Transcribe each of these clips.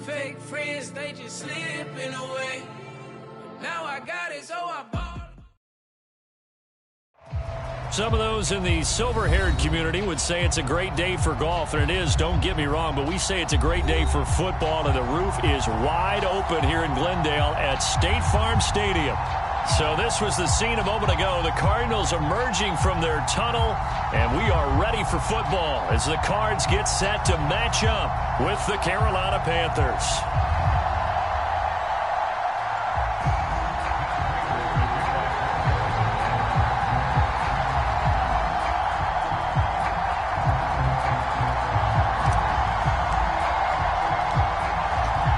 Fake friends, they just slipping away. Now I got it, so I bought. Some of those in the silver-haired community would say it's a great day for golf, and it is, don't get me wrong, but we say it's a great day for football, and the roof is wide open here in Glendale at State Farm Stadium. So this was the scene a moment ago. The Cardinals emerging from their tunnel, and we are ready for football as the Cards get set to match up with the Carolina Panthers.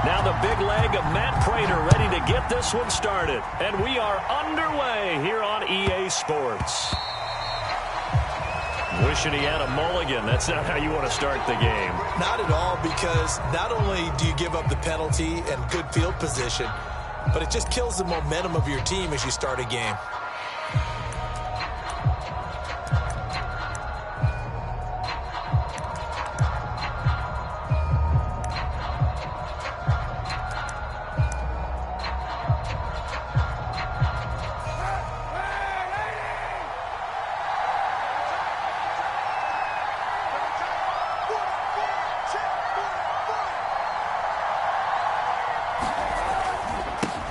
Now the big leg of Matt Prater ready to get this one started. And we are underway here on EA Sports. Wishing he had a mulligan. That's not how you want to start the game. Not at all, because not only do you give up the penalty and good field position, but it just kills the momentum of your team as you start a game.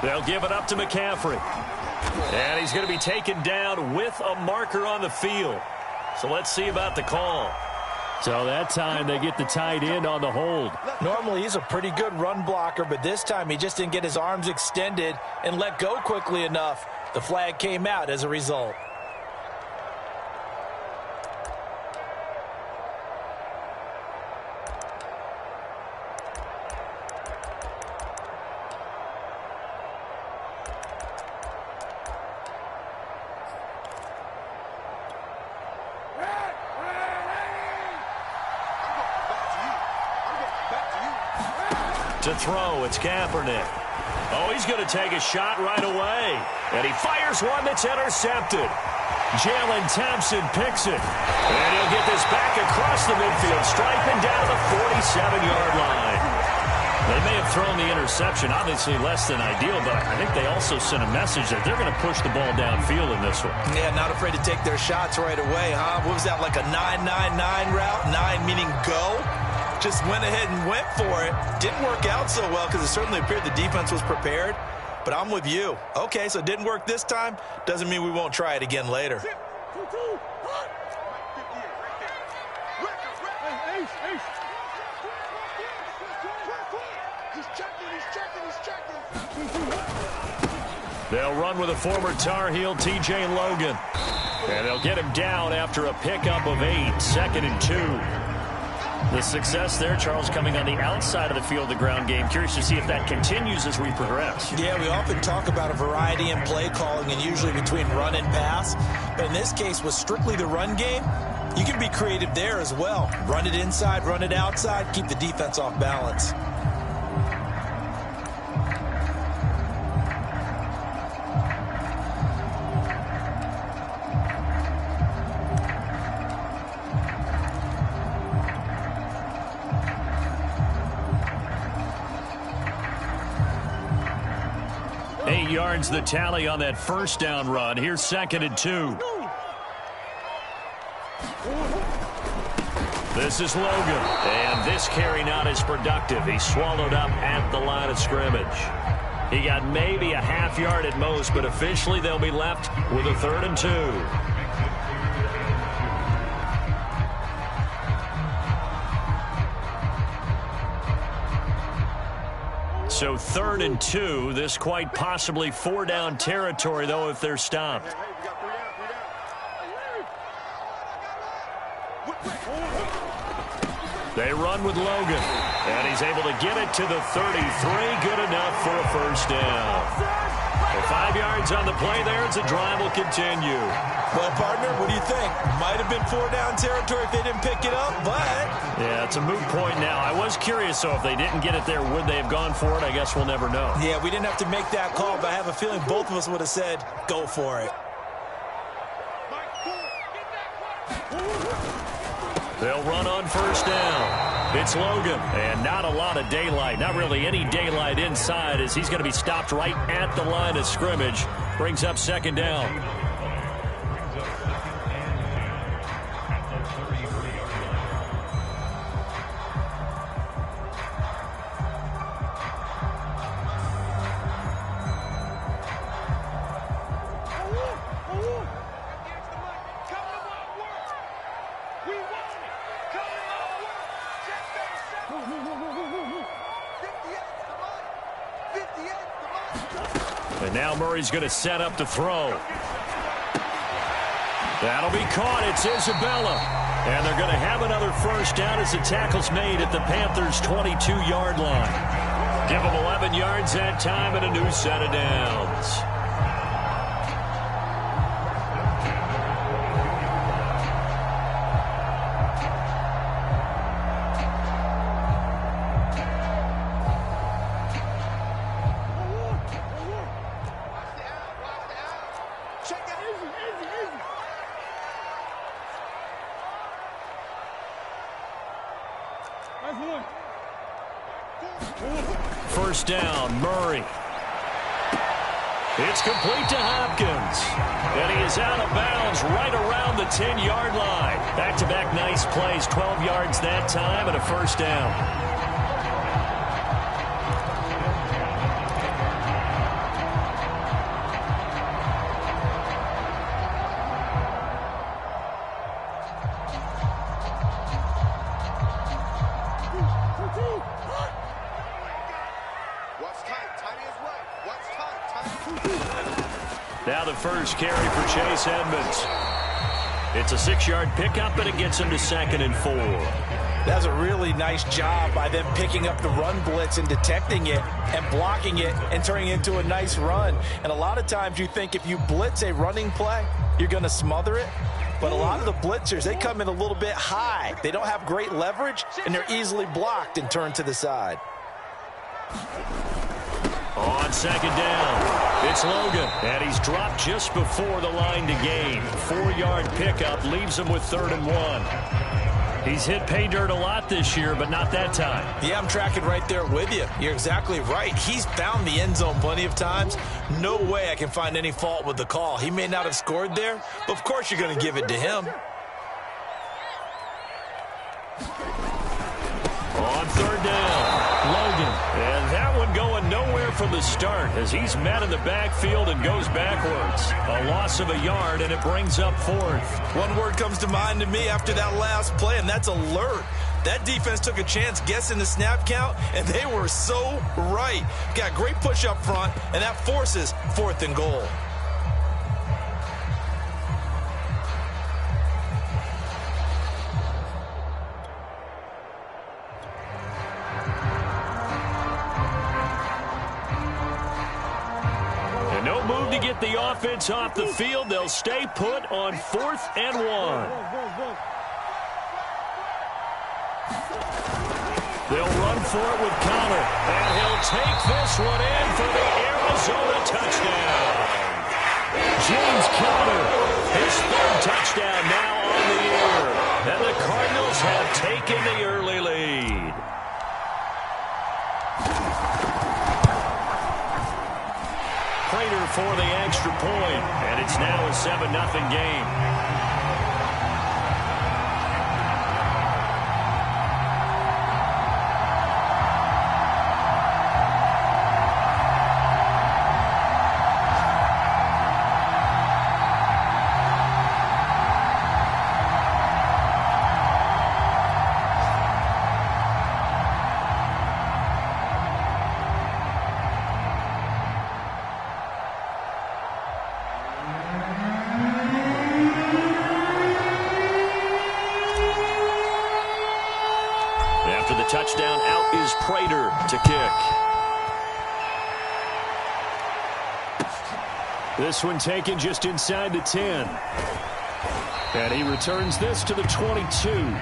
They'll give it up to McCaffrey. And he's going to be taken down with a marker on the field. So let's see about the call. So that time they get the tight end on the hold. Normally he's a pretty good run blocker, but this time he just didn't get his arms extended and let go quickly enough. The flag came out as a result. To throw, it's Kaepernick. Oh, he's going to take a shot right away. And he fires one that's intercepted. Jalen Thompson picks it. And he'll get this back across the midfield, striping down to the 47-yard line. They may have thrown the interception, obviously less than ideal, but I think they also sent a message that they're going to push the ball downfield in this one. Yeah, not afraid to take their shots right away, huh? What was that, like a 9-9-9 route? 9 meaning go? Just went ahead and went for it. Didn't work out so well because it certainly appeared the defense was prepared. But I'm with you. Okay, so it didn't work this time. Doesn't mean we won't try it again later. They'll run with a former Tar Heel, T.J. Logan. And they'll get him down after a pickup of 8, 2nd and 2. The success there, Charles, coming on the outside of the field, the ground game. Curious to see if that continues as we progress. Yeah, we often talk about a variety in play calling and usually between run and pass. But in this case, with strictly the run game, you can be creative there as well. Run it inside, run it outside, keep the defense off balance. Yards the tally on that first down run. Here's 2nd and 2. This is Logan. And this carry not as productive. He swallowed up at the line of scrimmage. He got maybe a half yard at most, but officially they'll be left with a 3rd and 2. So 3rd and 2. This quite possibly 4-down territory, though, if they're stopped. They run with Logan. And he's able to get it to the 33. Good enough for a first down. Well, 5 yards on the play there as the drive will continue. Well, partner, what do you think? Might have been 4-down territory if they didn't pick it up, but... Yeah, it's a moot point now. I was curious, so if they didn't get it there, would they have gone for it? I guess we'll never know. Yeah, we didn't have to make that call, but I have a feeling both of us would have said, go for it. They'll run on first down. It's Logan, and not a lot of daylight, not really any daylight inside, as he's going to be stopped right at the line of scrimmage. Brings up second down. And now Murray's going to set up to throw. That'll be caught. It's Isabella. And they're going to have another first down as the tackle's made at the Panthers' 22-yard line. Give them 11 yards that time and a new set of downs. First down, Murray. It's complete to Hopkins. And he is out of bounds right around the 10-yard line. Back-to-back nice plays, 12 yards that time and a first down. Now the first carry for Chase Edmonds. It's a 6-yard pickup, and it gets him to 2nd and 4. That's a really nice job by them picking up the run blitz and detecting it and blocking it and turning it into a nice run. And a lot of times you think if you blitz a running play, you're going to smother it. But a lot of the blitzers, they come in a little bit high. They don't have great leverage, and they're easily blocked and turned to the side. On second down, it's Logan, and he's dropped just before the line to gain. 4-yard pickup leaves him with 3rd and 1. He's hit pay dirt a lot this year, but not that time. Yeah, I'm tracking right there with you. You're exactly right. He's found the end zone plenty of times. No way I can find any fault with the call. He may not have scored there, but of course you're going to give it to him. On 3rd down, Logan. And that one going nowhere from the start as he's met in the backfield and goes backwards. A loss of a yard, and it brings up 4th. One word comes to mind to me after that last play, and that's alert. That defense took a chance guessing the snap count, and they were so right. Got great push up front, and that forces 4th and goal. No move to get the offense off the field. They'll stay put on 4th and 1. They'll run for it with Connor. And he'll take this one in for the Arizona touchdown. James Conner, his 3rd touchdown now on the year. And the Cardinals have taken the early lead. Prater for the extra point, and it's now a 7-0 game. After the touchdown, out is Prater to kick. This one taken just inside the 10. And he returns this to the 22.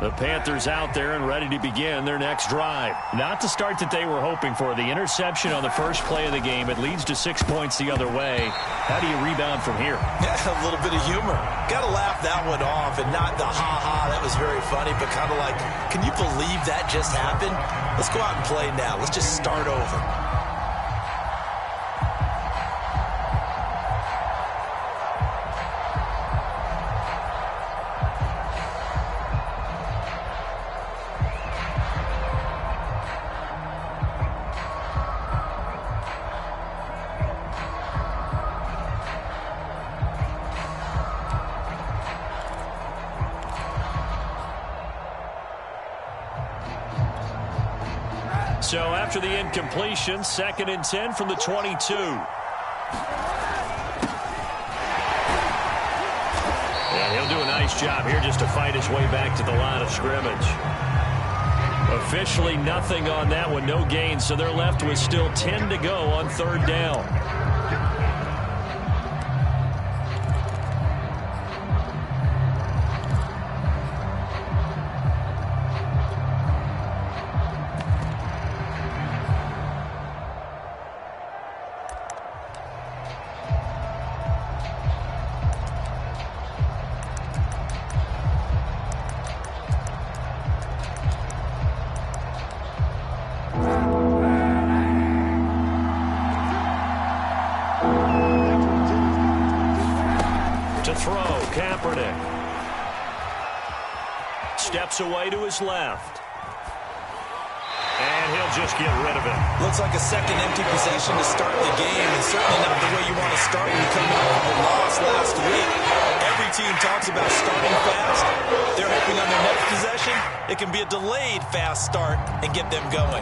The Panthers out there and ready to begin their next drive. Not the start that they were hoping for. The interception on the first play of the game. It leads to 6 points the other way. How do you rebound from here? Yeah, a little bit of humor. Got to laugh that one off and not the ha-ha. That was very funny, but kind of like, can you believe that just happened? Let's go out and play now. Let's just start over. So after the incompletion, 2nd and 10 from the 22. And he'll do a nice job here just to fight his way back to the line of scrimmage. Officially nothing on that one, no gain, so they're left with still 10 to go on 3rd down. To throw, Kaepernick. Steps away to his left. And he'll just get rid of it. Looks like a second empty possession to start the game, and certainly not the way you want to start when you come out of a loss last week. Every team talks about starting fast. They're hoping on their next possession, it can be a delayed fast start and get them going.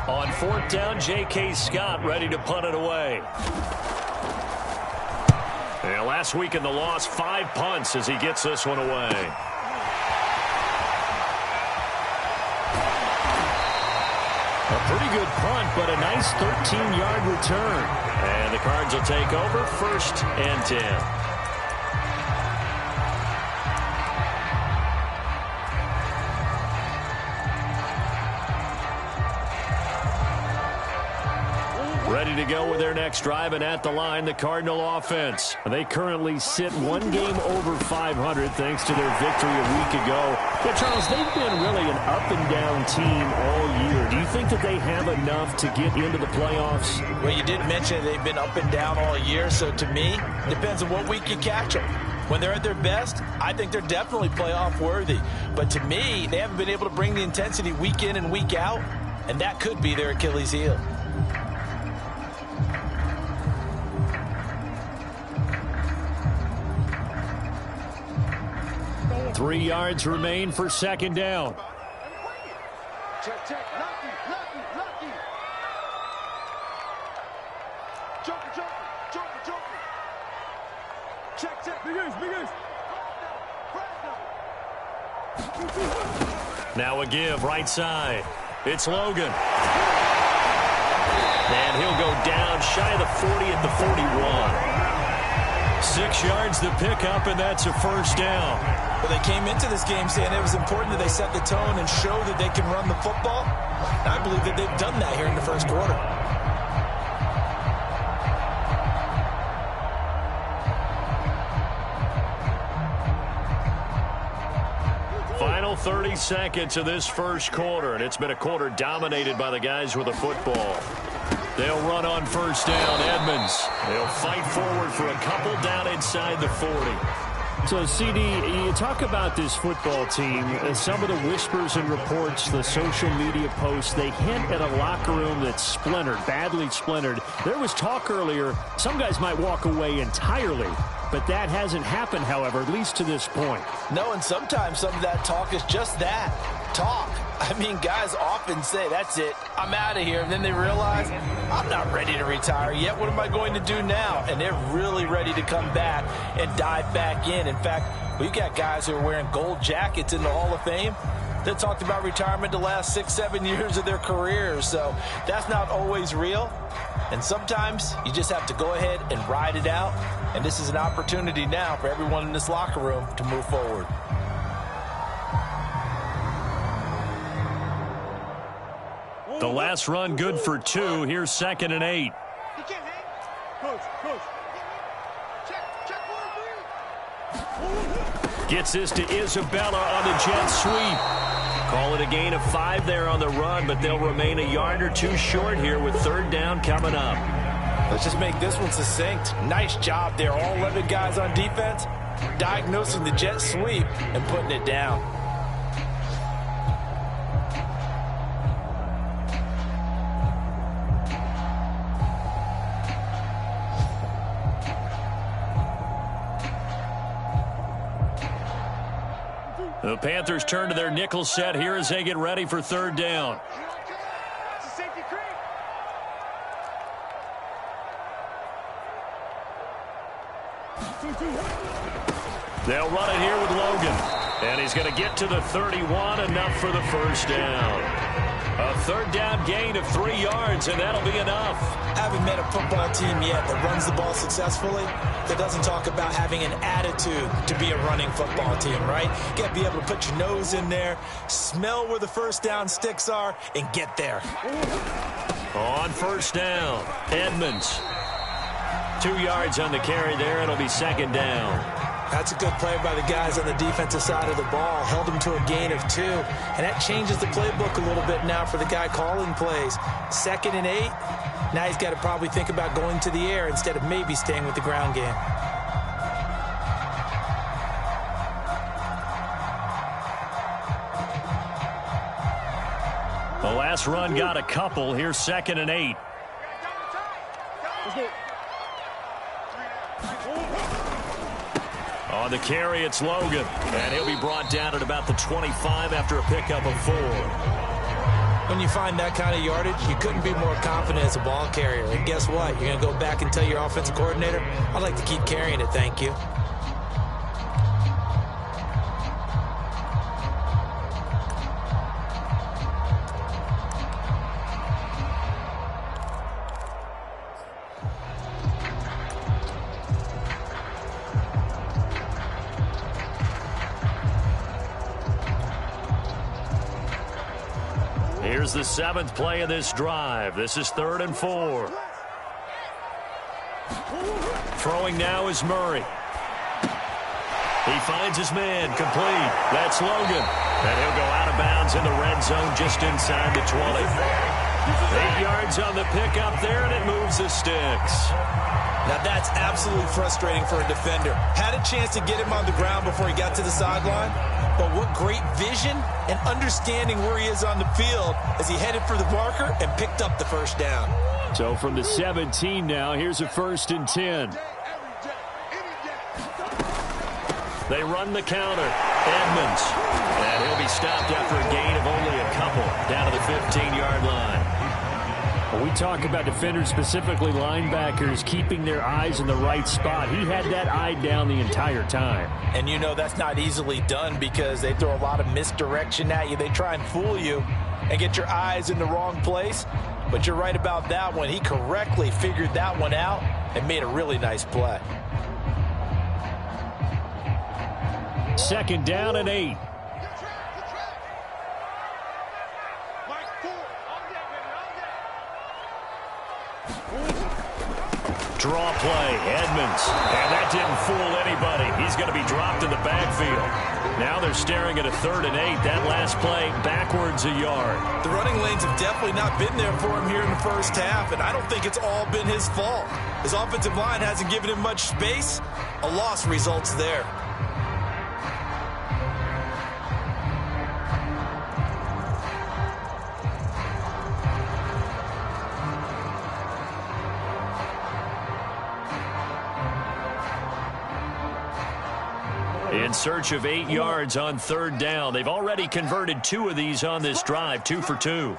On 4th down, J.K. Scott ready to punt it away. And last week in the loss, 5 punts as he gets this one away. A pretty good punt, but a nice 13-yard return. And the Cards will take over 1st and 10. Ready to go with their next drive, and at the line, the Cardinal offense. They currently sit 1 game over 500 thanks to their victory a week ago. Yeah, Charles, they've been really an up-and-down team all year. Do you think that they have enough to get into the playoffs? Well, you did mention they've been up and down all year, so to me, depends on what week you catch them. When they're at their best, I think they're definitely playoff worthy. But to me, they haven't been able to bring the intensity week in and week out, and that could be their Achilles heel. Three yards remain for 2nd down. Check, check. Lucky. Joker. Check. Big Now a give, right side. It's Logan. And he'll go down shy of the 40 at the 41. 6 yards to pick up, and that's a 1st down. Well, they came into this game saying it was important that they set the tone and show that they can run the football. And I believe that they've done that here in the 1st quarter. Final 30 seconds of this 1st quarter, and it's been a quarter dominated by the guys with the football. They'll run on 1st down. Edmonds. They'll fight forward for a couple down inside the 40. So, CD, you talk about this football team, some of the whispers and reports, the social media posts, they hint at a locker room that's splintered, badly splintered. There was talk earlier, some guys might walk away entirely. But that hasn't happened, however, at least to this point. No, and sometimes some of that talk is just that, talk. I mean, guys often say, that's it, I'm out of here. And then they realize, I'm not ready to retire yet. What am I going to do now? And they're really ready to come back and dive back in. In fact, we've got guys who are wearing gold jackets in the Hall of Fame that talked about retirement the last 6-7 years of their careers. So that's not always real. And sometimes you just have to go ahead and ride it out. And this is an opportunity now for everyone in this locker room to move forward. The last run good for 2. Here's 2nd and 8. Coach. Check. Gets this to Isabella on the jet sweep. Call it a gain of 5 there on the run, but they'll remain a yard or 2 short here with 3rd down coming up. Let's just make this one succinct. Nice job there. All 11 guys on defense diagnosing the jet sweep and putting it down. The Panthers turn to their nickel set here as they get ready for 3rd down. It's a safety creep. They'll run it here with Logan. And he's going to get to the 31, enough for the 1st down. A 3rd down gain of 3 yards, and that'll be enough. I haven't met a football team yet that runs the ball successfully that doesn't talk about having an attitude to be a running football team, right? You got to be able to put your nose in there, smell where the 1st down sticks are, and get there. On 1st down, Edmonds. 2 yards on the carry there. It'll be 2nd down. That's a good play by the guys on the defensive side of the ball. Held them to a gain of 2. And that changes the playbook a little bit now for the guy calling plays. 2nd and 8. Now he's got to probably think about going to the air instead of maybe staying with the ground game. The last run got a couple. Here's 2nd and 8. On the carry, it's Logan. And he'll be brought down at about the 25 after a pickup of 4. When you find that kind of yardage, you couldn't be more confident as a ball carrier. And guess what? You're going to go back and tell your offensive coordinator, I'd like to keep carrying it, thank you. Here's the 7th play of this drive. This is 3rd and 4. Throwing now is Murray. He finds his man, complete. That's Logan. And he'll go out of bounds in the red zone just inside the 20. 8 yards on the pickup there, and it moves the sticks. Now that's absolutely frustrating for a defender. Had a chance to get him on the ground before he got to the sideline, but what great vision and understanding where he is on the field as he headed for the marker and picked up the 1st down. So from the 17 now, here's a 1st and 10. They run the counter. Edmonds. And he'll be stopped after a gain of only a couple down to the 15-yard line. When we talk about defenders, specifically linebackers, keeping their eyes in the right spot, he had that eye down the entire time. And you know that's not easily done because they throw a lot of misdirection at you. They try and fool you and get your eyes in the wrong place. But you're right about that one. He correctly figured that one out and made a really nice play. 2nd down and 8. Draw play, Edmonds. And that didn't fool anybody. He's going to be dropped in the backfield. Now they're staring at a 3rd and 8. That last play, backwards a yard. The running lanes have definitely not been there for him here in the 1st half, and I don't think it's all been his fault. His offensive line hasn't given him much space. A loss results there. in search of 8 yards on 3rd down. They've already converted 2 of these on this drive, 2 for 2.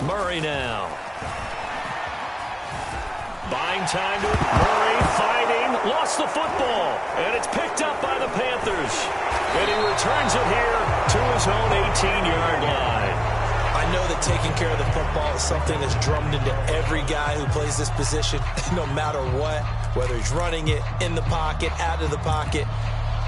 Murray now. Buying time to Murray, fighting, lost the football, and it's picked up by the Panthers. And he returns it here to his own 18-yard line. I know that taking care of the football is something that's drummed into every guy who plays this position, no matter what, whether he's running it, in the pocket, out of the pocket.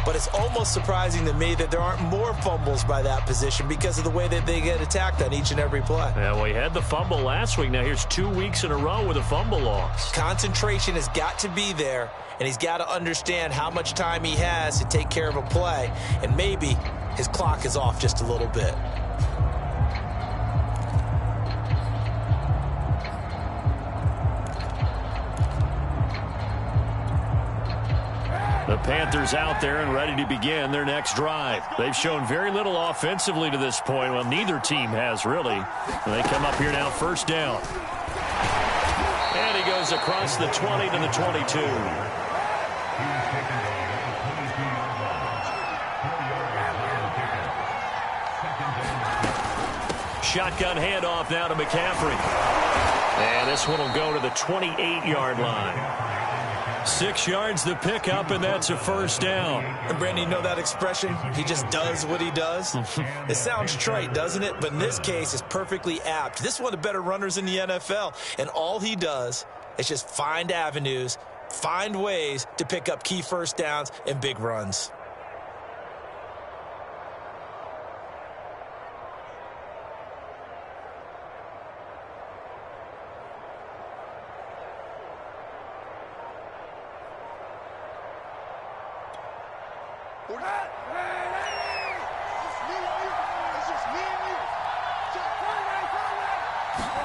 But it's almost surprising to me that there aren't more fumbles by that position because of the way that they get attacked on each and every play. Yeah, we had the fumble last week. Now here's 2 weeks in a row with a fumble loss. Concentration has got to be there, and he's got to understand how much time he has to take care of a play, and maybe his clock is off just a little bit. The Panthers out there and ready to begin their next drive. They've shown very little offensively to this point. Well, neither team has, really. They come up here now, 1st down. And he goes across the 20 to the 22. Shotgun handoff now to McCaffrey. And this one will go to the 28-yard line. 6 yards the pickup, and that's a 1st down. And Brandon, you know that expression? He just does what he does. It sounds trite, doesn't it? But in this case, it's perfectly apt. This is one of the better runners in the NFL, and all he does is just find avenues, find ways to pick up key 1st downs and big runs.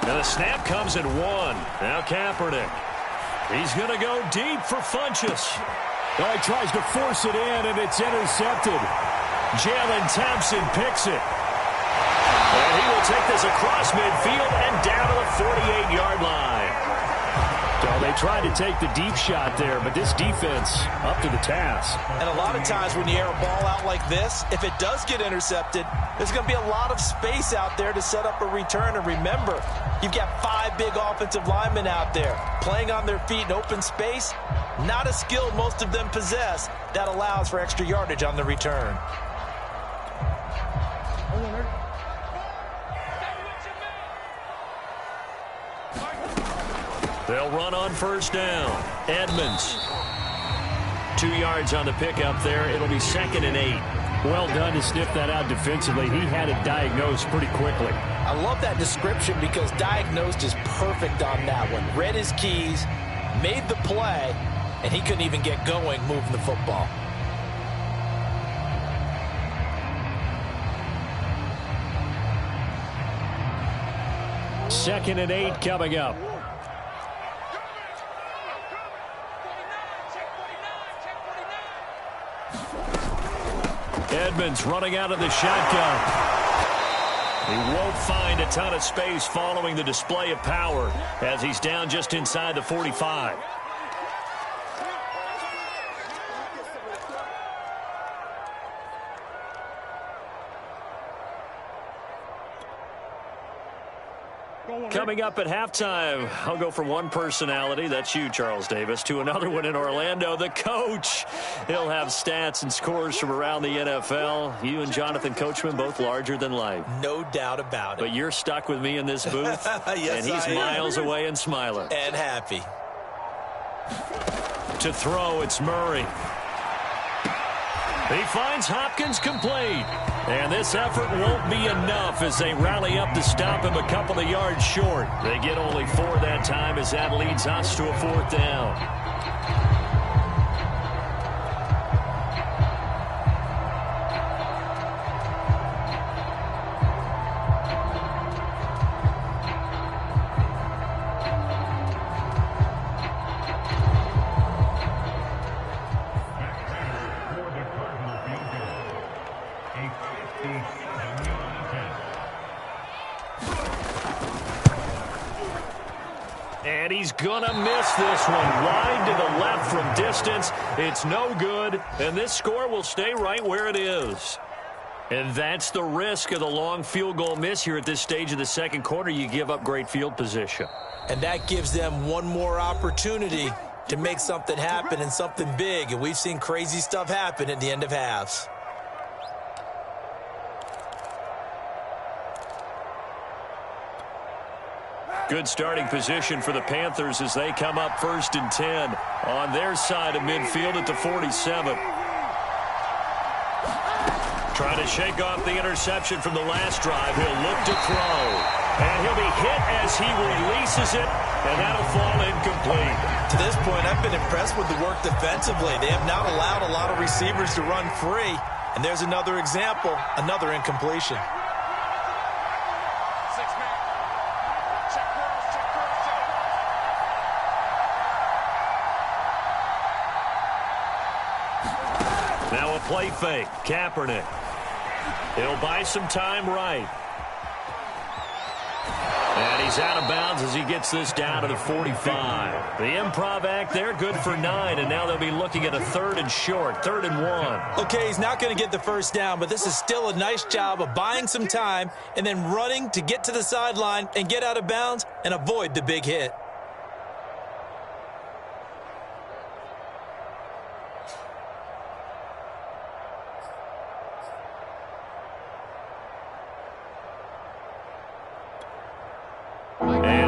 And the snap comes at 1. Now Kaepernick. He's going to go deep for Funchess. Oh, he tries to force it in, and it's intercepted. Jalen Thompson picks it. And he will take this across midfield and down to the 48-yard line. So they tried to take the deep shot there, but this defense up to the task. And a lot of times when you air a ball out like this, if it does get intercepted, there's going to be a lot of space out there to set up a return. And remember, you've got 5 big offensive linemen out there playing on their feet in open space. Not a skill most of them possess that allows for extra yardage on the return. They'll run on 1st down. Edmonds. 2 yards on the pickup there. It'll be 2nd and 8. Well done to sniff that out defensively. He had it diagnosed pretty quickly. I love that description because diagnosed is perfect on that one. Read his keys, made the play, and he couldn't even get going moving the football. Second and 8 coming up. Edmonds running out of the shotgun. He won't find a ton of space following the display of power as he's down just inside the 45. Coming up at halftime, I'll go from one personality, that's you, Charles Davis, to another one in Orlando, the coach. He'll have stats and scores from around the NFL. You and Jonathan Coachman, both larger than life. No doubt about it. But you're stuck with me in this booth, yes, and he's miles away and smiling. And happy. To throw, it's Murray. He finds Hopkins complete. And this effort won't be enough as they rally up to stop him a couple of yards short. They get only 4 that time as that leads us to a 4th down. And he's going to miss this one. Wide to the left from distance. It's no good. And this score will stay right where it is. And that's the risk of the long field goal miss here at this stage of the second quarter. You give up great field position. And that gives them one more opportunity to make something happen and something big. And we've seen crazy stuff happen at the end of halves. Good starting position for the Panthers as they come up 1st and 10 on their side of midfield at the 47. Trying to shake off the interception from the last drive. He'll look to throw. And he'll be hit as he releases it, and that'll fall incomplete. To this point, I've been impressed with the work defensively. They have not allowed a lot of receivers to run free. And there's another example, another incompletion. Now a play fake. Kaepernick. He'll buy some time right. And he's out of bounds as he gets this down to the 45. The improv act there, good for 9. And now they'll be looking at a 3rd and short, 3rd and 1. Okay, he's not going to get the first down, but this is still a nice job of buying some time and then running to get to the sideline and get out of bounds and avoid the big hit.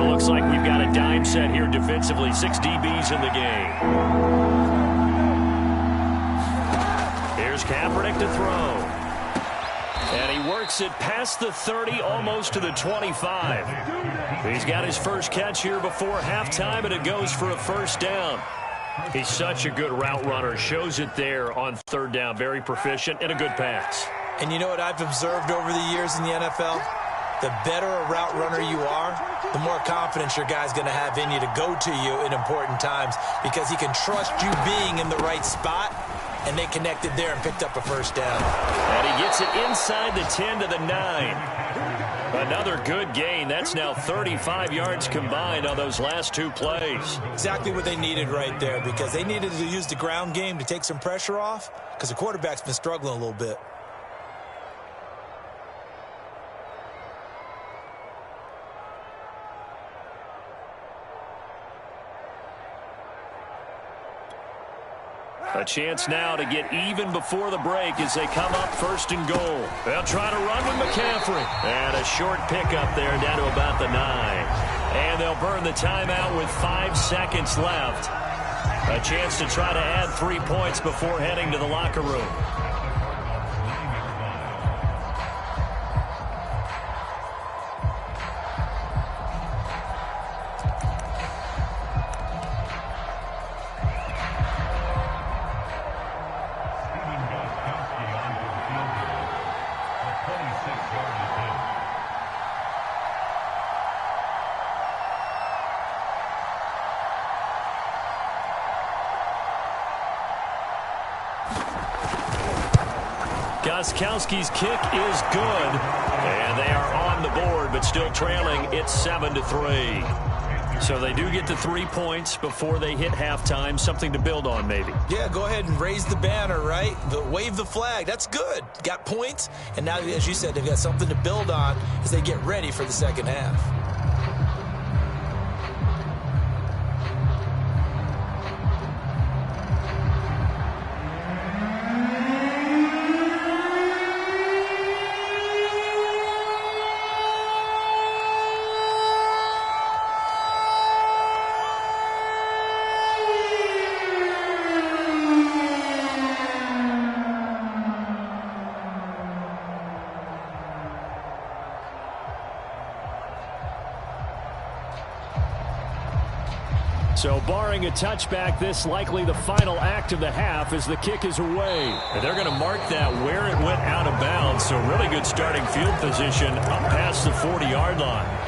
Looks like we've got a dime set here defensively. 6 DBs in the game. Here's Kaepernick to throw. And he works it past the 30, almost to the 25. He's got his first catch here before halftime, and it goes for a first down. He's such a good route runner. Shows it there on 3rd down. Very proficient and a good pass. And you know what I've observed over the years in the NFL? The better a route runner you are, the more confidence your guy's going to have in you to go to you in important times because he can trust you being in the right spot, and they connected there and picked up a first down. And he gets it inside the 10 to the 9. Another good gain. That's now 35 yards combined on those last 2 plays. Exactly what they needed right there because they needed to use the ground game to take some pressure off because the quarterback's been struggling a little bit. A chance now to get even before the break as they come up 1st and goal. They'll try to run with McCaffrey. And a short pickup there down to about the 9. And they'll burn the timeout with 5 seconds left. A chance to try to add 3 points before heading to the locker room. Gostkowski's kick is good, and they are on the board, but still trailing. It's 7-3. So they do get to 3 points before they hit halftime. Something to build on, maybe. Yeah, go ahead and raise the banner, right? Wave the flag. That's good. Got points, and now, as you said, they've got something to build on as they get ready for the second half. So barring a touchback, this likely the final act of the half as the kick is away. And they're going to mark that where it went out of bounds. So really good starting field position up past the 40-yard line.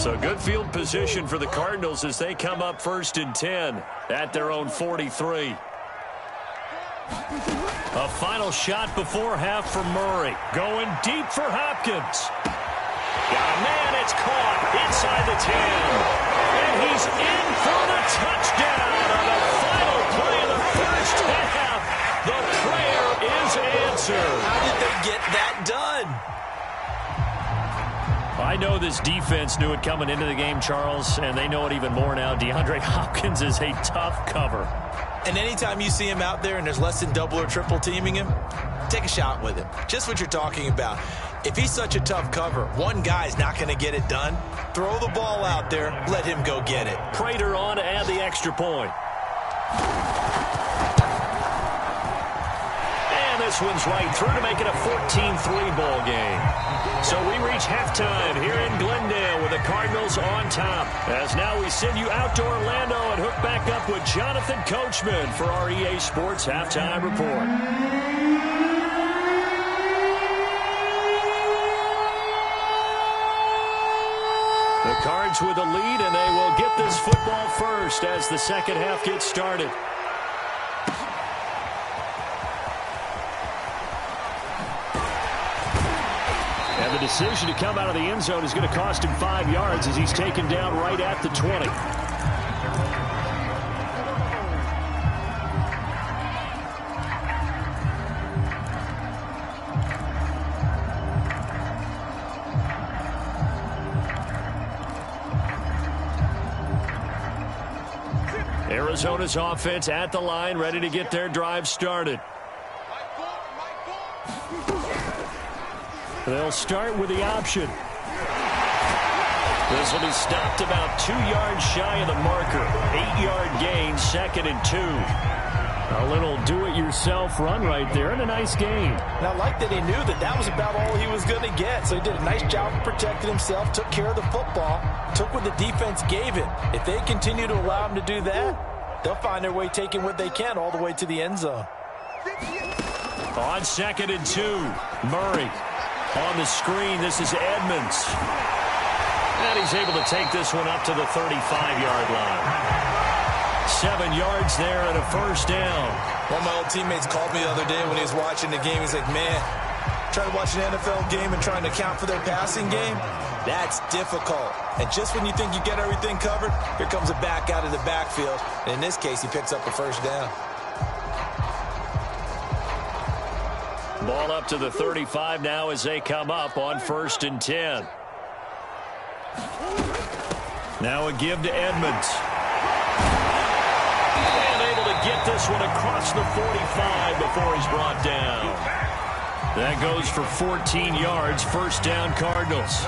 So good field position for the Cardinals as they come up 1st and 10 at their own 43. A final shot before half for Murray. Going deep for Hopkins. Got a man, it's caught inside the 10. And he's in for the touchdown on the final play of the first half. The prayer is answered. How did they get that done? I know this defense knew it coming into the game, Charles, and they know it even more now. DeAndre Hopkins is a tough cover. And anytime you see him out there and there's less than double or triple teaming him, take a shot with him. Just what you're talking about. If he's such a tough cover, one guy's not going to get it done. Throw the ball out there. Let him go get it. Prater on to add the extra point. And this one's right through to make it a 14-3 ball game. So we reach halftime here in Glendale with the Cardinals on top. As now we send you out to Orlando and hook back up with Jonathan Coachman for our EA Sports Halftime Report. The Cards with the lead, and they will get this football first as the second half gets started. And the decision to come out of the end zone is going to cost him 5 yards as he's taken down right at the 20. Arizona's offense at the line, ready to get their drive started. They'll start with the option. This will be stopped about 2 yards shy of the marker. 8-yard gain, 2nd and 2. A little do-it-yourself run right there, and a nice gain. Now, I like that he knew that that was about all he was going to get. So he did a nice job of protecting himself, took care of the football, took what the defense gave him. If they continue to allow him to do that, they'll find their way taking what they can all the way to the end zone. On 2nd and 2, Murray. On the screen, this is Edmonds. And he's able to take this one up to the 35-yard line. 7 yards there and a first down. One of my old teammates called me the other day when he was watching the game. He's like, man, trying to watch an NFL game and trying to account for their passing game, that's difficult. And just when you think you get everything covered, here comes a back out of the backfield. And in this case, he picks up a first down. Ball up to the 35 now as they come up on 1st and 10. Now a give to Edmonds. And able to get this one across the 45 before he's brought down. That goes for 14 yards, first down Cardinals.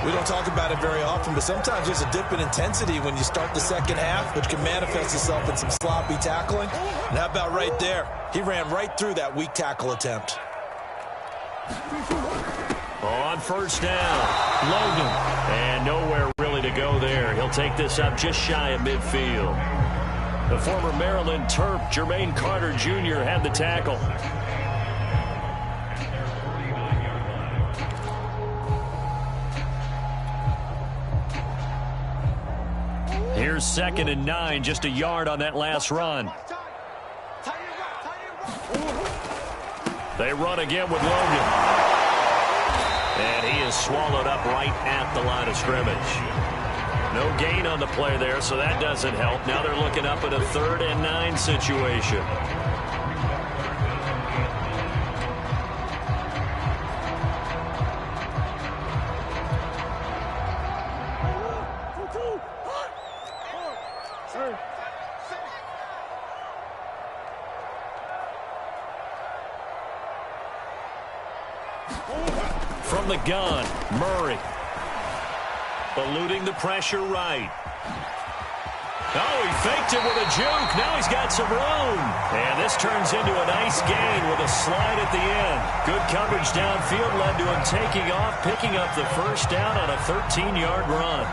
We don't talk about it very often, but sometimes there's a dip in intensity when you start the second half, which can manifest itself in some sloppy tackling. And how about right there? He ran right through that weak tackle attempt. On first down, Logan. And nowhere really to go there. He'll take this up just shy of midfield. The former Maryland Terp, Jermaine Carter Jr., had the tackle. Here's 2nd and 9, just a yard on that last run. They run again with Logan. And he is swallowed up right at the line of scrimmage. No gain on the play there, so that doesn't help. Now they're looking up at a 3rd and 9 situation. From the gun, Murray. Eluding the pressure right. Oh, he faked it with a juke. Now he's got some room. And this turns into a nice gain with a slide at the end. Good coverage downfield led to him taking off, picking up the first down on a 13-yard run.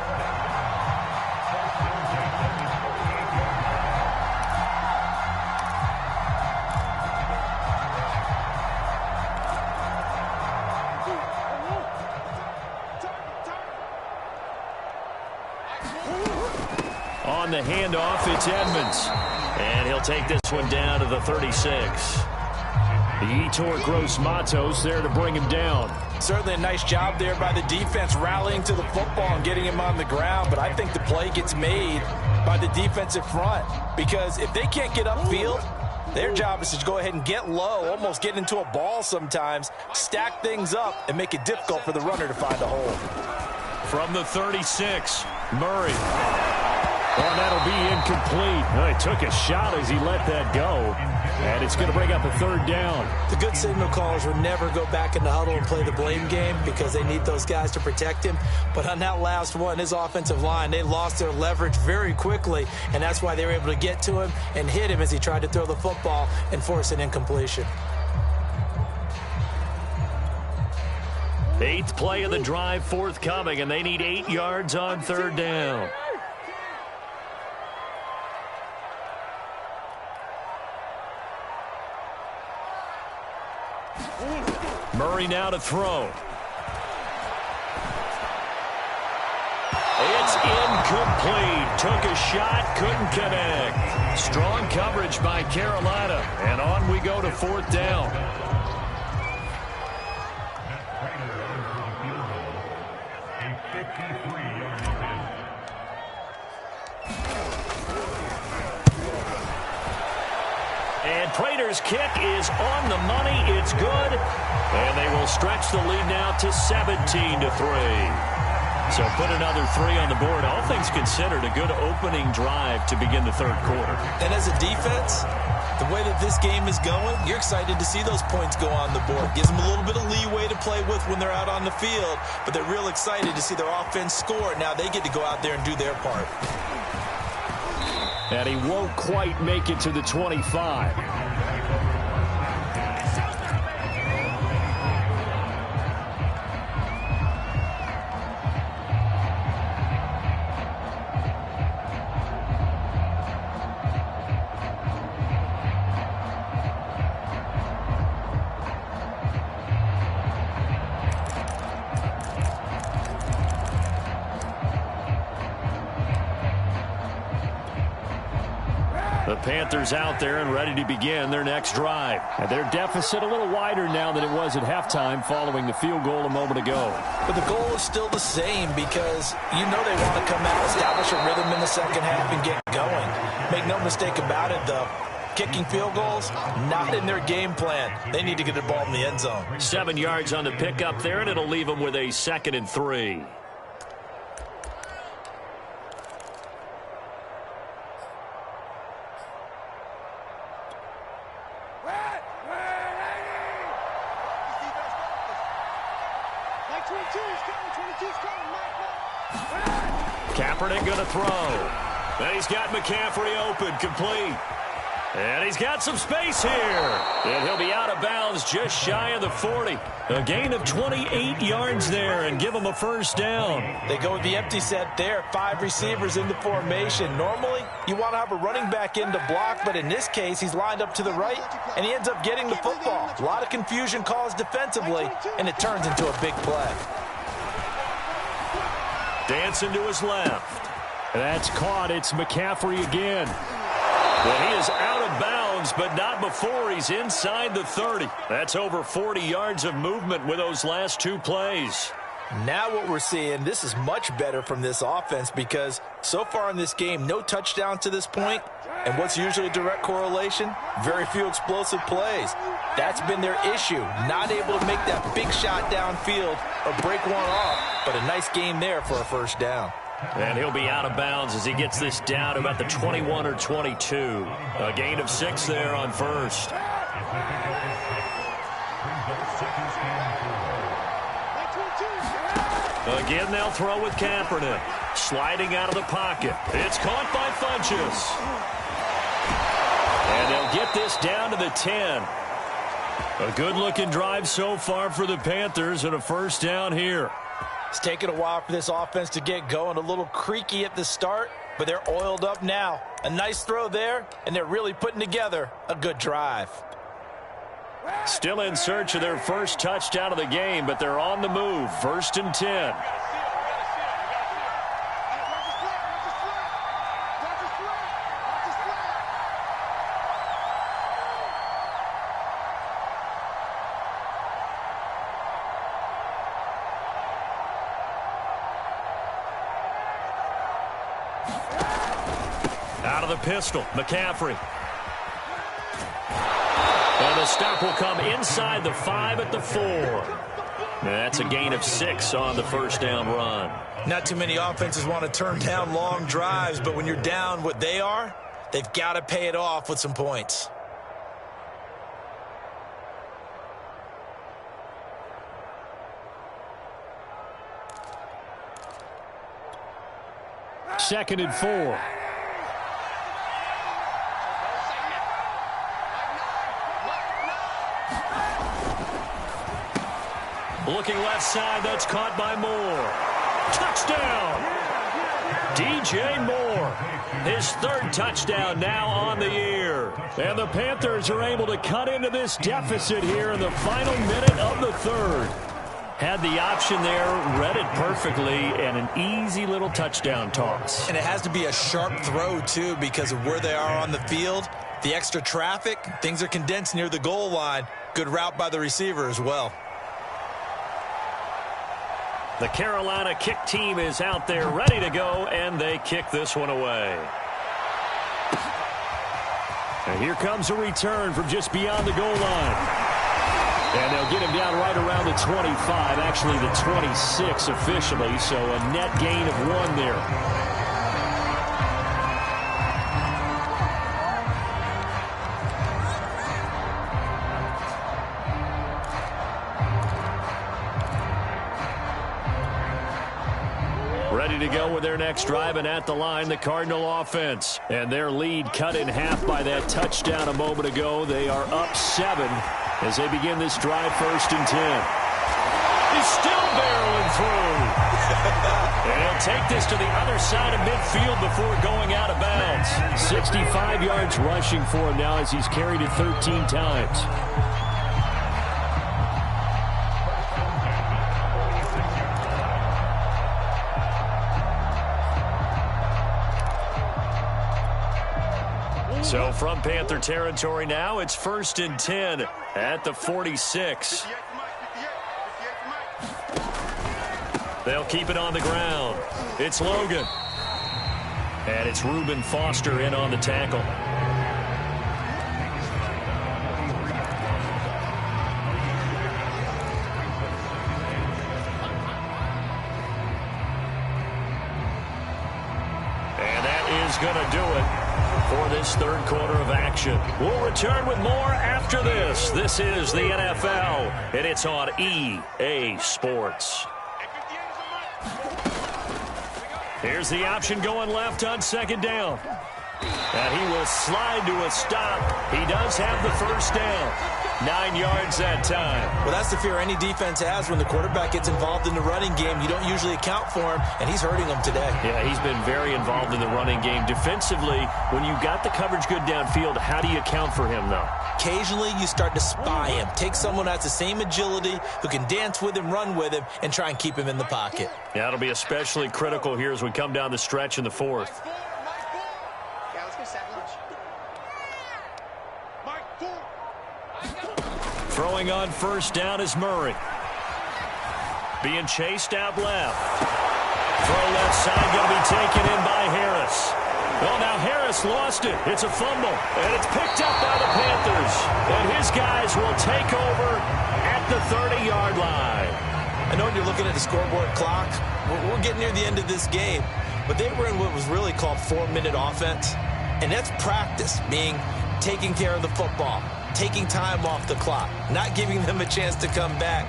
the handoff. It's Edmonds. And he'll take this one down to the 36. Yetur Gross-Matos there to bring him down. Certainly a nice job there by the defense rallying to the football and getting him on the ground. But I think the play gets made by the defensive front. Because if they can't get upfield, their job is to go ahead and get low, almost get into a ball sometimes, stack things up, and make it difficult for the runner to find a hole. From the 36, Murray. Oh, that'll be incomplete. Well, he took a shot as he let that go. And it's going to bring up a third down. The good signal callers will never go back in the huddle and play the blame game because they need those guys to protect him. But on that last one, his offensive line, they lost their leverage very quickly, and that's why they were able to get to him and hit him as he tried to throw the football and force an incompletion. 8th play of the drive forthcoming, and they need 8 yards on third down. Murray now to throw. It's incomplete. Took a shot, couldn't connect. Strong coverage by Carolina. And on we go to fourth down. And Prater's kick is on the money. It's good. And they will stretch the lead now to 17-3. So put another 3 on the board. All things considered, a good opening drive to begin the third quarter. And as a defense, the way that this game is going, you're excited to see those points go on the board. Gives them a little bit of leeway to play with when they're out on the field, but they're real excited to see their offense score. Now they get to go out there and do their part. And he won't quite make it to the 25. The Panthers out there and ready to begin their next drive. And their deficit a little wider now than it was at halftime following the field goal a moment ago. But the goal is still the same because you know they want to come out, establish a rhythm in the second half, and get going. Make no mistake about it, though. Kicking field goals, not in their game plan. They need to get the ball in the end zone. 7 yards on the pickup there, and it'll leave them with a 2nd and 3. Kaepernick going to throw. And he's got McCaffrey open, complete. And he's got some space here. And he'll be out of bounds just shy of the 40. A gain of 28 yards there and give him a first down. They go with the empty set there. 5 receivers in the formation. Normally, you want to have a running back in to block, but in this case, he's lined up to the right, and he ends up getting the football. A lot of confusion caused defensively, and it turns into a big play. Dancing to his left. That's caught. It's McCaffrey again. Well, he is out of bounds, but not before he's inside the 30. That's over 40 yards of movement with those last 2 plays. Now what we're seeing, this is much better from this offense because so far in this game, no touchdowns to this point. And what's usually a direct correlation? Very few explosive plays. That's been their issue. Not able to make that big shot downfield or break one off. But a nice game there for a first down. And he'll be out of bounds as he gets this down to about the 21 or 22. A gain of 6 there on first. Again, they'll throw with Kaepernick. Sliding out of the pocket. It's caught by Funchess. And they'll get this down to the 10. A good-looking drive so far for the Panthers and a first down here. It's taken a while for this offense to get going. A little creaky at the start, but they're oiled up now. A nice throw there, and they're really putting together a good drive. Still in search of their first touchdown of the game, but they're on the move. 1st and 10. out of the pistol. McCaffrey. And the stop will come inside the 5 at the 4. And that's a gain of 6 on the first down run. Not too many offenses want to turn down long drives, but when you're down what they are, they've got to pay it off with some points. Second and 4. Looking left side, that's caught by Moore. Touchdown! DJ Moore, his 3rd touchdown now on the year. And the Panthers are able to cut into this deficit here in the final minute of the 3rd. Had the option there, read it perfectly, and an easy little touchdown toss. And it has to be a sharp throw, too, because of where they are on the field. The extra traffic, things are condensed near the goal line. Good route by the receiver as well. The Carolina kick team is out there ready to go, and they kick this one away. And here comes a return from just beyond the goal line. And they'll get him down right around the 25, actually the 26 officially, so a net gain of 1 there. Ready to go with their next drive, and at the line, the Cardinal offense. And their lead cut in half by that touchdown a moment ago. They are up 7 as they begin this drive, 1st and 10. He's still barreling through. And he'll take this to the other side of midfield before going out of bounds. 65 yards rushing for him now as he's carried it 13 times. So from Panther territory now, it's 1st and 10 at the 46. They'll keep it on the ground. It's Logan. And it's Reuben Foster in on the tackle. And that is going to do it for this 3rd quarter of action. We'll return with more after this. This is the NFL, and it's on EA Sports. Here's the option going left on 2nd down. And he will slide to a stop. He does have the 1st down. 9 yards that time. Well, that's the fear any defense has when the quarterback gets involved in the running game. You don't usually account for him, and he's hurting them today. Yeah, he's been very involved in the running game. Defensively, when you got the coverage good downfield, how do you account for him, though? Occasionally, you start to spy him. Take someone who has the same agility, who can dance with him, run with him, and try and keep him in the pocket. Yeah, it'll be especially critical here as we come down the stretch in the 4th. Throwing on 1st down is Murray. Being chased out left. Throw left side going to be taken in by Harris. Well, now Harris lost it. It's a fumble, and it's picked up by the Panthers. And his guys will take over at the 30-yard line. I know when you're looking at the scoreboard clock, we're getting near the end of this game, but they were in what was really called 4-minute offense, and that's practice, meaning taking care of the football, taking time off the clock, not giving them a chance to come back.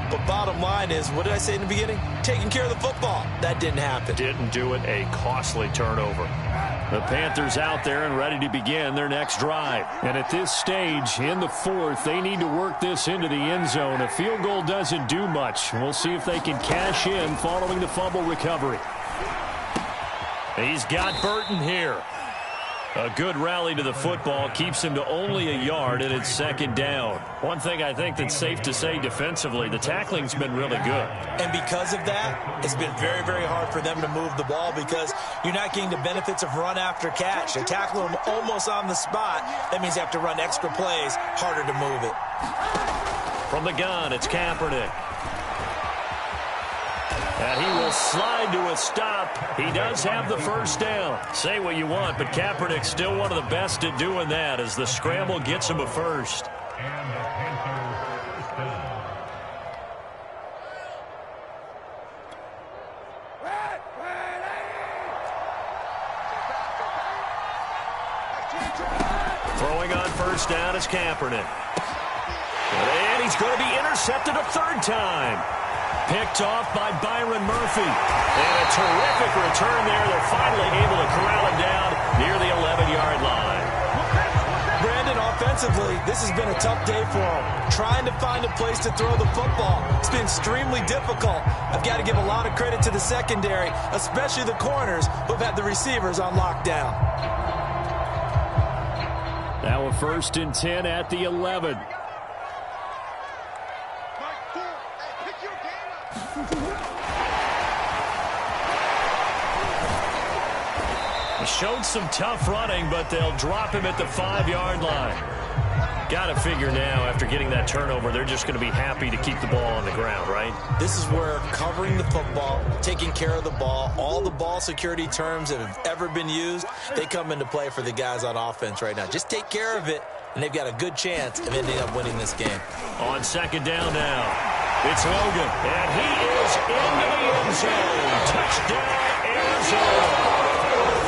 But bottom line is, what did I say in the beginning? Taking care of the football. That didn't happen. Didn't do it. A costly turnover. The Panthers out there and ready to begin their next drive. And at this stage, in the 4th, they need to work this into the end zone. A field goal doesn't do much. We'll see if they can cash in following the fumble recovery. He's got Burton here. A good rally to the football keeps him to only a yard, and it's 2nd down. One thing I think that's safe to say defensively, the tackling's been really good. And because of that, it's been very, very hard for them to move the ball because you're not getting the benefits of run after catch. They're tackling them almost on the spot. That means you have to run extra plays, harder to move it. From the gun, it's Kaepernick. And he will slide to a stop. He does have the first down. Say what you want, but Kaepernick's still one of the best at doing that as the scramble gets him a first. Throwing on first down is Kaepernick. And he's going to be intercepted a third time. Picked off by Byron Murphy. And a terrific return there. They're finally able to corral him down near the 11-yard line. Brandon, offensively, this has been a tough day for him. Trying to find a place to throw the football. It's been extremely difficult. I've got to give a lot of credit to the secondary, especially the corners who've had the receivers on lockdown. Now a 1st and 10 at the 11. He showed some tough running, but they'll drop him at the 5-yard line. Got to figure now, after getting that turnover, they're just going to be happy to keep the ball on the ground, right? This is where covering the football, taking care of the ball, all the ball security terms that have ever been used, they come into play for the guys on offense right now. Just take care of it, and they've got a good chance of ending up winning this game. On 2nd down now, it's Logan, and he is into the end zone. Touchdown, Arizona.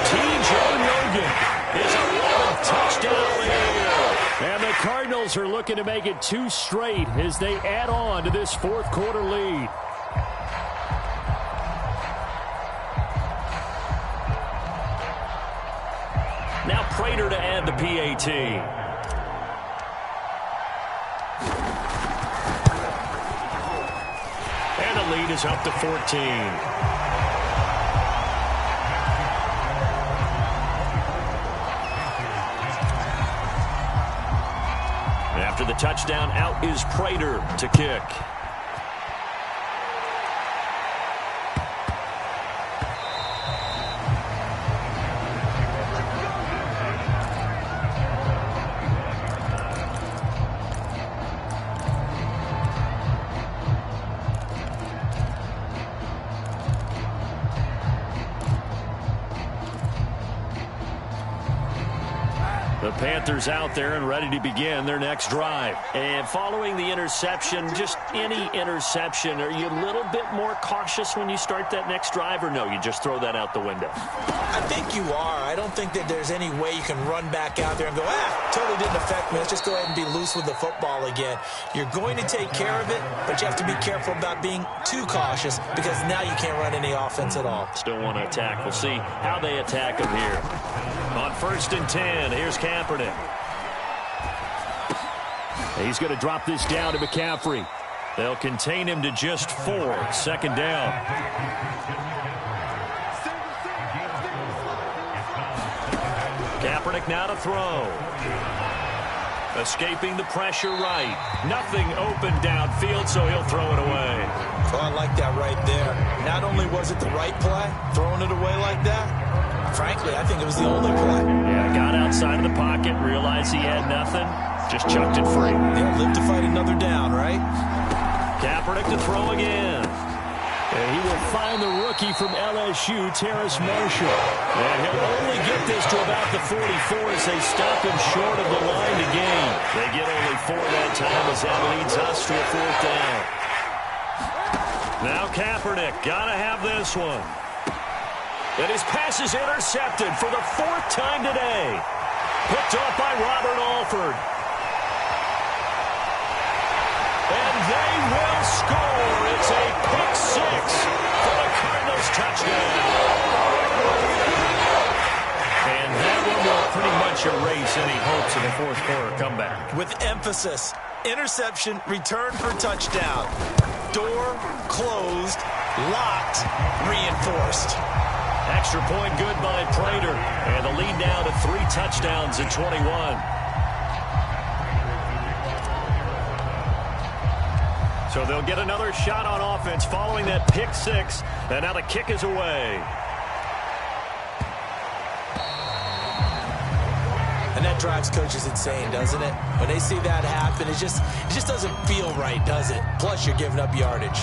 T.J. Logan is 11th touchdown here. And the Cardinals are looking to make it 2 straight as they add on to this 4th quarter lead. Now Prater to add the PAT. And the lead is up to 14. After the touchdown, out is Prater to kick. The Panthers out there and ready to begin their next drive. And following the interception, just any interception, are you a little bit more cautious when you start that next drive, or no, you just throw that out the window? I think you are. I don't think that there's any way you can run back out there and go, totally didn't affect me. Let's just go ahead and be loose with the football again. You're going to take care of it, but you have to be careful about being too cautious because now you can't run any offense at all. Still want to attack. We'll see how they attack him here. On 1st and 10, here's Kaepernick. He's going to drop this down to McCaffrey. They'll contain him to just 4. 2nd down. Kaepernick now to throw. Escaping the pressure right. Nothing open downfield, so he'll throw it away. Oh, I like that right there. Not only was it the right play, throwing it away like that, frankly, I think it was the only play. Yeah, got outside of the pocket, realized he had nothing, just chucked it free. Yeah, live to fight another down, right? Kaepernick to throw again. And he will find the rookie from LSU, Terrace Marshall. And he'll only get this to about the 44 as they stop him short of the line to gain. They get only 4 that time as that leads us to a 4th down. Now Kaepernick, gotta have this one. And his pass is intercepted for the 4th time today. Picked off by Robert Alford. And they will score. It's a pick 6 for the Cardinals touchdown. And that one will pretty much erase any hopes of a 4th quarter comeback. With emphasis, interception, return for touchdown. Door closed, locked, reinforced. Extra point good by Prater. And the lead now to 3 touchdowns at 21. So they'll get another shot on offense following that pick 6. And now the kick is away. And that drives coaches insane, doesn't it? When they see that happen, it just doesn't feel right, does it? Plus, you're giving up yardage.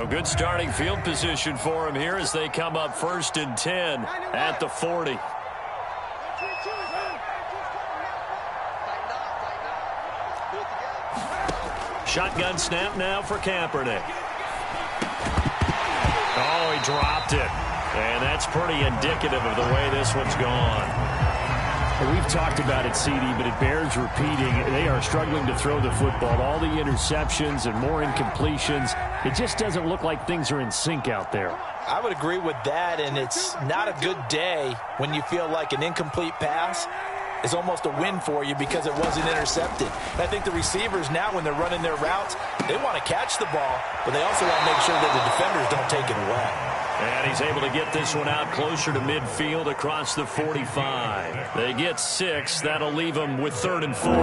So good starting field position for him here as they come up 1st and 10 at the 40. Shotgun snap now for Kaepernick. Oh, he dropped it. And that's pretty indicative of the way this one's gone. We've talked about it, CD, but it bears repeating. They are struggling to throw the football. All the interceptions and more incompletions. It just doesn't look like things are in sync out there. I would agree with that, and it's not a good day when you feel like an incomplete pass is almost a win for you because it wasn't intercepted. And I think the receivers now, when they're running their routes, they want to catch the ball, but they also want to make sure that the defenders don't take it away. And he's able to get this one out closer to midfield across the 45. They get 6. That'll leave them with 3rd and 4.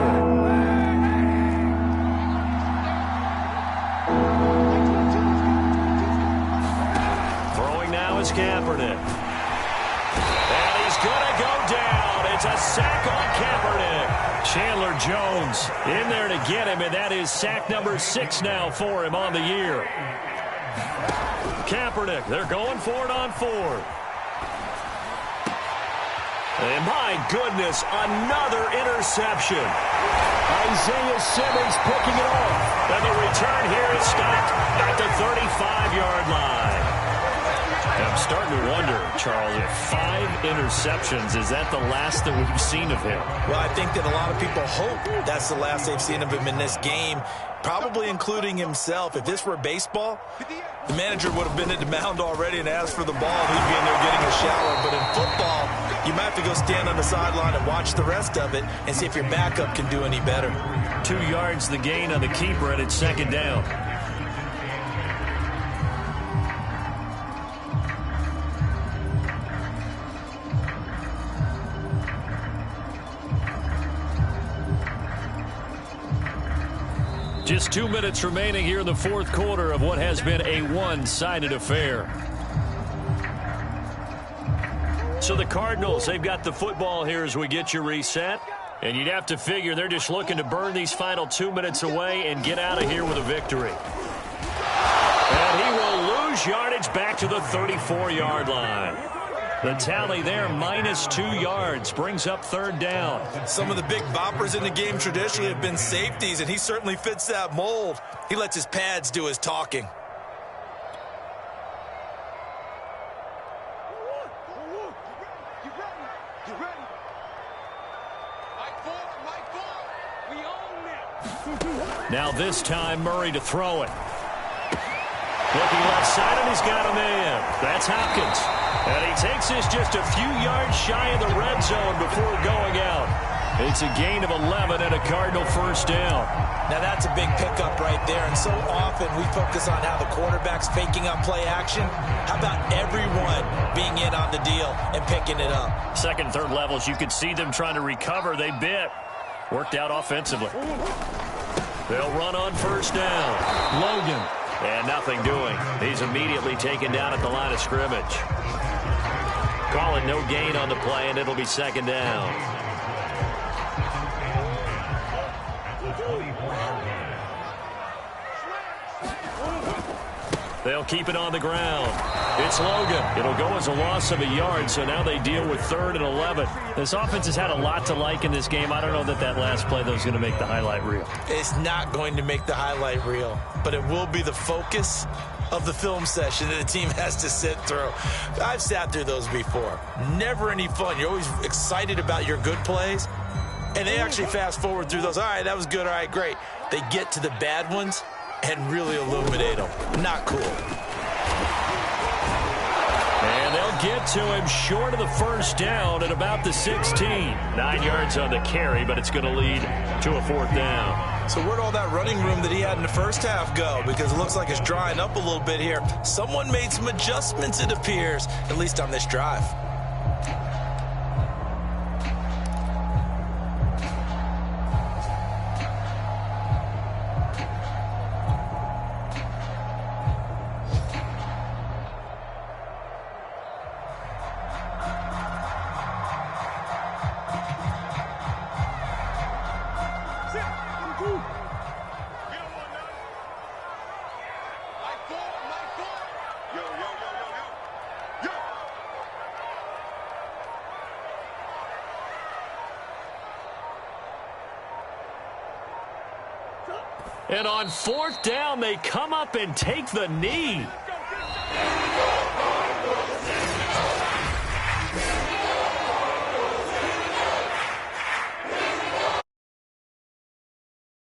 Throwing now is Kaepernick. And he's going to go down. It's a sack on Kaepernick. Chandler Jones in there to get him, and that is sack number 6 now for him on the year. Kaepernick, they're going for it on 4. And my goodness, another interception. Isaiah Simmons picking it off. And the return here is stopped at the 35-yard line. I'm starting to wonder, Charles, if 5 interceptions, is that the last that we've seen of him? Well, I think that a lot of people hope that's the last they've seen of him in this game, probably including himself. If this were baseball, the manager would have been at the mound already and asked for the ball. He'd be in there getting a shower. But in football, you might have to go stand on the sideline and watch the rest of it and see if your backup can do any better. 2 yards the gain on the keeper, and it's 2nd down. Just 2 minutes remaining here in the 4th quarter of what has been a one-sided affair. So the Cardinals, they've got the football here as we get you reset. And you'd have to figure they're just looking to burn these final 2 minutes away and get out of here with a victory. And he will lose yardage back to the 34-yard line. The tally there, minus 2 yards, brings up 3rd down. Some of the big boppers in the game traditionally have been safeties, and he certainly fits that mold. He lets his pads do his talking. Now this time, Murray to throw it. Looking left side, and he's got a man. That's Hopkins. And he takes this just a few yards shy of the red zone before going out. It's a gain of 11 and a Cardinal 1st down. Now that's a big pickup right there, and so often we focus on how the quarterback's faking up play action. How about everyone being in on the deal and picking it up? 2nd, 3rd levels, you could see them trying to recover. They bit. Worked out offensively. They'll run on 1st down. Logan. And nothing doing. He's immediately taken down at the line of scrimmage. Call it no gain on the play, and it'll be 2nd down. They'll keep it on the ground. It's Logan. It'll go as a loss of a yard, so now they deal with 3rd and 11. This offense has had a lot to like in this game. I don't know that last play, though, is going to make the highlight reel. It's not going to make the highlight reel, but it will be the focus of the film session that the team has to sit through. I've sat through those before. Never any fun. You're always excited about your good plays, and they actually fast forward through those. All right, that was good. All right, great. They get to the bad ones and really illuminate them. Not cool. And they'll get to him short of the 1st down at about the 16. 9 yards on the carry, but it's going to lead to a 4th down. So where'd all that running room that he had in the first half go? Because it looks like it's drying up a little bit here. Someone made some adjustments, it appears, at least on this drive. And on 4th down, they come up and take the knee.